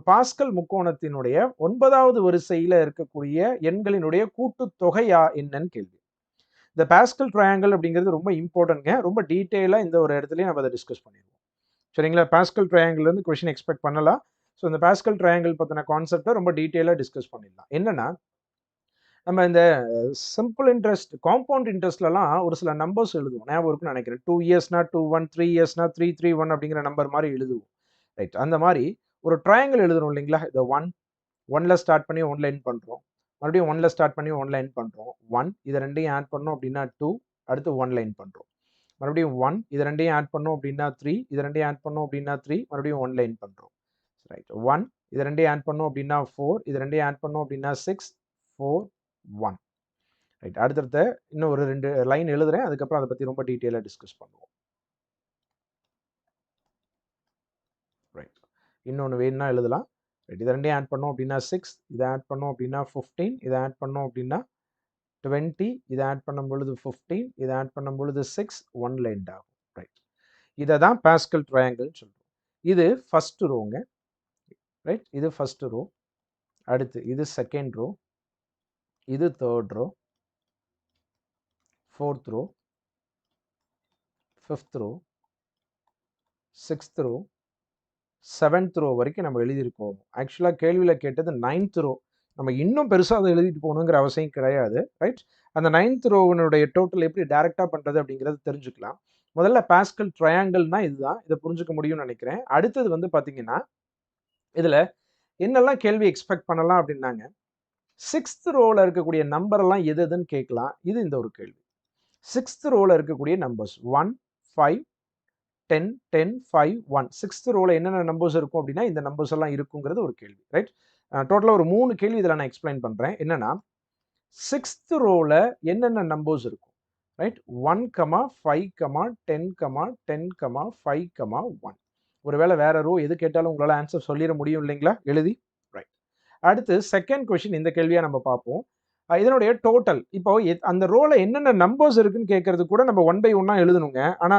Pascal முக்கோணத்தினுடைய 9வது வரிசையில இருக்கக்கூடிய எண்களினுடைய கூட்டுத்தொகையா என்னன்னு கேள்வி. இந்த பாஸ்கல் ட்ரையாங்கிள் அப்படிங்கிறது ரொம்ப இம்பார்ட்டன்ட்ங்க. ரொம்ப டீட்டெயிலா இந்த ஒரு இடத்துலயே நம்ம அதை டிஸ்கஸ் பண்ணிடுவோம். சரிங்களா? பாஸ்கல் ட்ரையாங்கிள் இருந்து கொஸ்டின் எக்ஸ்பெக்ட் பண்ணலாம். ஸோ இந்த பாஸ்கல் ட்ரையாங்கிள் பத்தின கான்செப்டை ரொம்ப டீட்டெயிலா டிஸ்கஸ் பண்ணிடலாம். என்னன்னா, நம்ம இந்த சிம்பிள் இன்ட்ரெஸ்ட், காம்பவுண்ட் இன்ட்ரெஸ்ட்லலாம் ஒரு சில நம்பர்ஸ் எழுதுவோம். ஞாபகம் இருக்குன்னு நினைக்கிறேன். 2 இயர்ஸ்னா 21, 3 இயர்ஸ்னா 331 அப்படிங்கிற நம்பர் மாதிரி எழுதுவோம். ரைட். அந்த மாதிரி ஒரு ட்ரையாங்கிள் எழுதுறோம் இல்லைங்களா? இந்த 1ல ஸ்டார்ட் பண்ணி 1ல எண்ட் பண்றோம். மறுபடியும் 1ல ஸ்டார்ட் பண்ணி 1ல எண்ட் பண்றோம். 1 இத ரெண்டையும் ஆட் பண்ணோம் அப்படின்னா 2, அடுத்து 1ல எண்ட் பண்றோம். மறுபடியும் 1 இத ரெண்டையும் ஆட் பண்ணோம் அப்படின்னா 3, இத ரெண்டையும் ஆட் பண்ணோம் அப்படின்னா 3, மறுபடியும் 1ல எண்ட் பண்றோம். ரைட். 1 இத ரெண்டையும் ஆட் பண்ணோம் அப்படின்னா 4, இத ரெண்டையும் ஆட் பண்ணோம் அப்படின்னா 6, 4, 1. ரைட். அடுத்தடுத்த இன்னும் ஒரு 2 லைன் எழுதுறேன். அதுக்கப்புறம் அதை பத்தி ரொம்ப டீட்டெயிலா டிஸ்கஸ் பண்ணுவோம். ரைட். இன்னொன்னு வேணும்னா எழுதலாம். ரைட். இத ரெண்டையும் ஆட் பண்ணோம் அப்படின்னா 6, இத ஆட் பண்ணோம் அப்படின்னா 15, இத ஆட் பண்ணோம் அப்படின்னா 20, இத ஆட் பண்ணும் பொழுது 15, இத ஆட் பண்ணும் பொழுது 6, 1ல எண்ட் ஆகும். ரைட். இத தான் பாஸ்கல் ட்ரையாங்கிள் சொல்றோம். இது ஃபர்ஸ்ட் ரோங்க. ரைட். இது ஃபர்ஸ்ட் ரோ. அடுத்து இது செகண்ட் ரோ. இது third row. Fourth row. Fifth row. Sixth row. 7th row வரைக்கும் நம்ம எழுதியிருக்கோம். ஆக்சுவலா கேள்வியில கேட்டது 9th ரோ. நம்ம இன்னும் பெருசா அதை எழுதிட்டு போகணுங்கிற அவசியம் கிடையாது. ரைட். அந்த 9th ரோவினுடைய டோட்டல் எப்படி டைரக்டா பண்றது அப்படிங்கிறத தெரிஞ்சுக்கலாம். முதல்ல பாஸ்கல் ட்ரையாங்கிள்னா இதுதான். இதை புரிஞ்சுக்க முடியும்னு நினைக்கிறேன். அடுத்தது வந்து பாத்தீங்கன்னா, இதுல என்னெல்லாம் கேள்வி எக்ஸ்பெக்ட் பண்ணலாம் அப்படின்னாங்க, 6th ரோல இருக்கக்கூடிய நம்பர் எல்லாம் எது எதுன்னு கேட்கலாம். இது இந்த ஒரு கேள்வி. 6th ரோல இருக்கக்கூடிய நம்பர்ஸ் 1, 5, 10, 10, 5, 1. 6th ரோல என்னென்ன நம்பர்ஸ் இருக்கும் அப்படின்னா, இந்த நம்பர்ஸ் எல்லாம் இருக்குங்கிறது ஒரு கேள்வி. ரைட். டோட்டலா ஒரு 3 கேள்வி இதில் நான் எக்ஸ்பிளைன் பண்றேன். என்னன்னா, 6th ரோல என்னென்ன நம்பர்ஸ் இருக்கும்? ரைட். 1, 5, 10, 10, 5, 1. ஒருவேளை வேற ரோ எது கேட்டாலும் உங்களால ஆன்சர் சொல்லிட முடியும் இல்லைங்களா? எழுதி. ரைட். அடுத்து செகண்ட் கொஸ்டின் இந்த கேள்வியா நம்ம பார்ப்போம். இதனுடைய டோட்டல் இப்போ அந்த ரோல என்னென்ன நம்பர்ஸ் இருக்குன்னு கேட்கறது கூட நம்ம 1 பை 1 எழுதணுங்க. ஆனா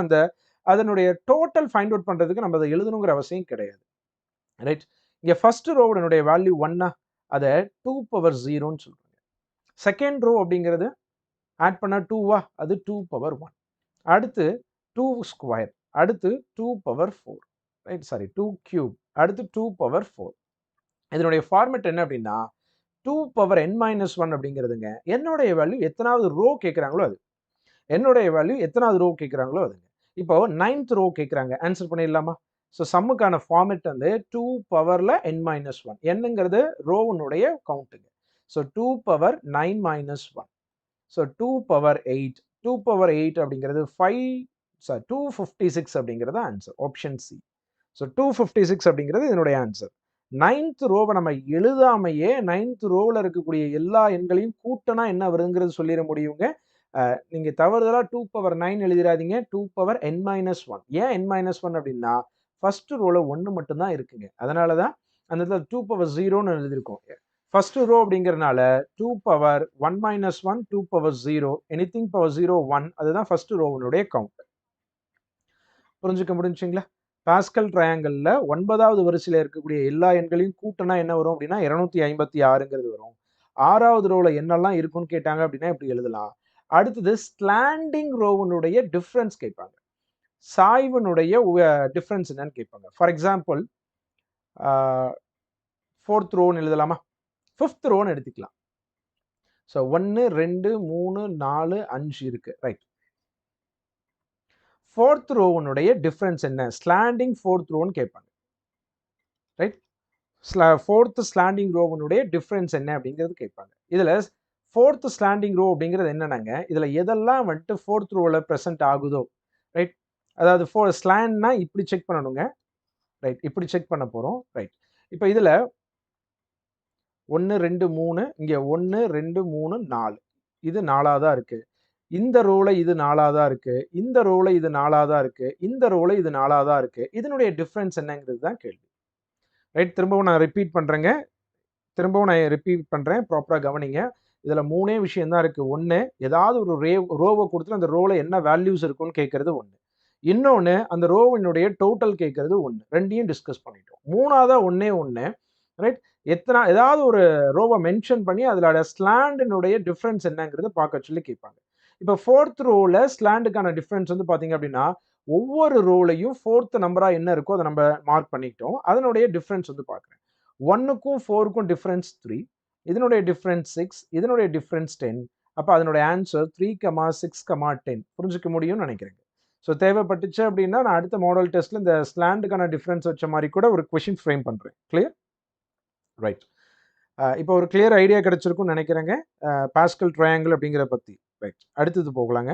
அதனுடைய டோட்டல் ஃபைண்ட் அவுட் பண்றதுக்கு நம்ம அதை எழுதணுங்கிற அவசியம் கிடையாது. ரைட். இங்க ஃபர்ஸ்ட் ரோவுடைய வேல்யூ 1னா அதை 2 பவர் 0ன்னு சொல்றாங்க. செகண்ட் ரோ அப்படிங்கிறது ஆட் பண்ணா 2வா, அது 2 பவர் 1. அடுத்து 2 ஸ்கொயர், அடுத்து 2 பவர் 4. ரைட். சாரி 2 கியூப், அடுத்து 2 பவர் 4. இதனுடைய ஃபார்மேட் என்ன அப்படின்னா 2 பவர் n-1 அப்படிங்கிறதுங்க. என்னுடைய வேல்யூ எத்தனாவது ரோ கேட்குறாங்களோ அது. என்னுடைய வேல்யூ எத்தனாவது ரோ கேட்குறாங்களோ அதுங்க. இப்போ 9th ரோ கேட்குறாங்க. ஆன்சர் பண்ணிடலாமா? ஸோ சம்முக்கான ஃபார்மேட் வந்து 2 பவர்ல n-1. என்னங்கிறது ரோவனுடைய கவுண்ட்டுங்க. So 2 power 9-1. So 2 power 8. 2 power 8 அப்படிங்கிறது 256 அப்படிங்கிறது ஆன்சர். Option C. ஸோ 256 அப்படிங்கிறது இதனுடைய ஆன்சர். 9th ரோவை நம்ம எழுதாமையே 9th ரோவில் இருக்கக்கூடிய எல்லா எண்களையும் கூட்டினா என்ன வருதுங்கிறது சொல்லிட முடியுங்க. நீங்க தவறுதலா 2 பவர் 9 எழுதிடாதீங்க. 2 power n-1. ஏன் n-1 அப்படின்னா ஃபர்ஸ்ட் ரோல 1 மட்டும் தான் இருக்குங்க. அதனால தான் அந்த இடத்துல 2 பவர் 0ன்னு எழுதியிருக்கோம். ஃபர்ஸ்ட் ரோ அப்படிங்கிறனால 2 பவர் 1-1, 2 பவர் 0, எனிதிங் பவர் 0, 1. அதுதான் ஃபர்ஸ்ட் ரோவனுடைய கவுண்ட். புரிஞ்சுக்க முடிஞ்சுங்களா? பாஸ்கல் ட்ரையாங்கிள்ல 9வது வரிசையில இருக்கக்கூடிய எல்லா எண்களையும் கூட்டினா என்ன வரும் அப்படின்னா 256ங்கிறது வரும். 6வது ரோல என்னெல்லாம் இருக்குன்னு கேட்டாங்க அப்படின்னா இப்படி எழுதலாம். அடுத்தது ஸ்லாண்டிங் ரோவனுடைய டிஃபரன்ஸ் கேட்பாங்க. சாய்வனுடைய டிஃபரன்ஸ் என்னன்னு கேட்பாங்க. ஃபார் எக்ஸாம்பிள் 4th ரோன்னு எழுதலாமா? 5th ரோன்னு எடுத்துக்கலாம். ஸோ 1, 2, 3, 4, 5 இருக்கு. ரைட். 4th ரோவனுடைய டிஃபரன்ஸ் என்ன? ஸ்லாண்டிங் 4th ரோன்னு கேட்பாங்க. ரைட். 4th ஸ்லாண்டிங் ரோவனுடைய டிஃபரன்ஸ் என்ன அப்படிங்கிறது கேட்பாங்க. இதுல 4th ஸ்லாண்டிங் ரோ அப்படிங்கிறது என்னன்னாங்க, இதுல எதெல்லாம் வந்துட்டு 4th ரோல பிரசன்ட் ஆகுதோ, ரைட். அதாவது ஸ்லாண்ட்னா இப்படி செக் பண்ணணுங்க. ரைட். இப்படி செக் பண்ண போறோம். ரைட். இப்போ இதுல 1, 2, 3, இங்க 1, 2, 3, 4. இது 4ஆவதா இருக்கு. இந்த ரோல இது 4ஆவதா இருக்கு. இந்த ரோல இது 4ஆவதா இருக்கு. இந்த ரோல இது 4ஆவதா இருக்கு. இதனுடைய டிஃபரன்ஸ் என்னங்கிறது தான் கேள்வி. ரைட். திரும்பவும் நான் ரிப்பீட் பண்றேன். ப்ராப்பரா கவனிங்க. இதுல 3 விஷயம் தான் இருக்கு. 1, ஏதாவது ஒரு ரோவை கொடுத்து அந்த ரோல என்ன வேல்யூஸ் இருக்குன்னு கேட்கறது 1. இன்னொன்னு அந்த ரோவினுடைய டோட்டல் கேட்கறது 1. ரெண்டையும் டிஸ்கஸ் பண்ணிட்டோம். 3ஆவதா ஒண்ணே ஒண்ணு ரைட்? ஏதாவது ஒரு ரோவை மென்ஷன் பண்ணி அதோட ஸ்லாண்டினுடைய டிஃபரன்ஸ் என்னங்கிறத பார்க்க சொல்லி கேட்பாங்க. இப்போ 4th ரோல ஸ்லாண்டுக்கான டிஃபரன்ஸ் வந்து பார்த்தீங்க அப்படின்னா, ஒவ்வொரு ரோலையும் 4th நம்பரா என்ன இருக்கோ அத நம்ம மார்க் பண்ணிக்கிட்டோம். அதனுடைய டிஃபரன்ஸ் வந்து பார்க்குறேன். 1க்கும் 4க்கும் டிஃபரன்ஸ் 3. இதனுடைய டிஃபரன்ஸ் 6. இதனுடைய டிஃபரன்ஸ் 10. அப்ப அதனுடைய ஆன்சர் 3, 6, 10. புரிஞ்சுக்க முடியும்னு நினைக்கிறேங்க. ஸோ தேவைப்பட்டுச்சு அப்படின்னா, நான் அடுத்த மாடல் டெஸ்ட்ல இந்த ஸ்லாண்டுக்கான டிஃபரன்ஸ் வச்ச மாரி கூட ஒரு கொஸ்டின் ஃப்ரேம் பண்றேன். கிளியர்? ரைட். இப்போ ஒரு கிளியர் ஐடியா கிடைச்சிருக்கும்னு நினைக்கிறேங்க. பாஸ்கல் ட்ரையாங்கிள் அப்படிங்கிறத பத்தி. ரைட். அடுத்தது போகலாங்க.